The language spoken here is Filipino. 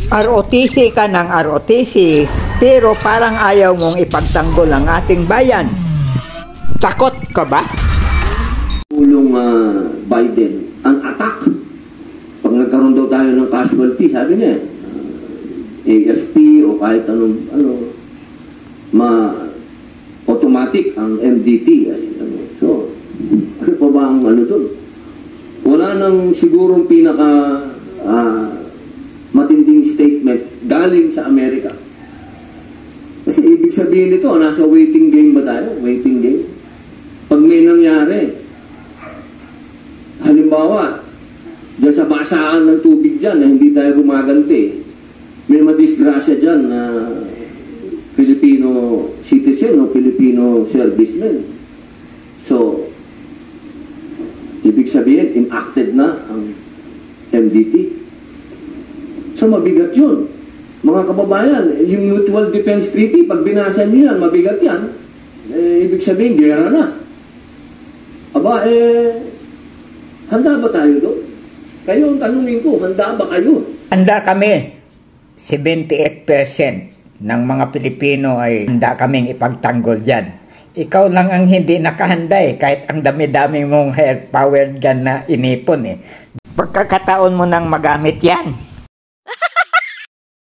ROTC ka ng ROTC, pero parang ayaw mong ipagtanggol ang ating bayan. Takot ka ba? Pulong Biden, ang attack. Pag nagkaroon daw tayo ng casualty, sabi niya, AFP o kahit anong, automatic ang MDT. So, ano pa ba ang doon? Wala nang sigurong matinding statement galing sa Amerika. Kasi ibig sabihin nito, nasa waiting game ba tayo? Waiting game? Pag may nangyari, halimbawa, dyan sa basaan ng tubig dyan na hindi tayo gumaganti, may madisgrasya dyan na Filipino citizen o Filipino serviceman. So, ibig sabihin, enacted na ang MDT. So, mabigat yun. Mga kababayan, yung Mutual Defense Treaty, pag binasa niyo yan, mabigat yan. Ibig sabihin, gera na. Aba, handa ba tayo doon? Kayo ang tanungin ko, handa ba kayo? Handa kami. 78% ng mga Pilipino ay handa kaming ipagtanggol dyan. Ikaw lang ang hindi nakahanda kahit ang dami-dami mong hair power dyan na inipon Pagkakataon mo nang magamit yan.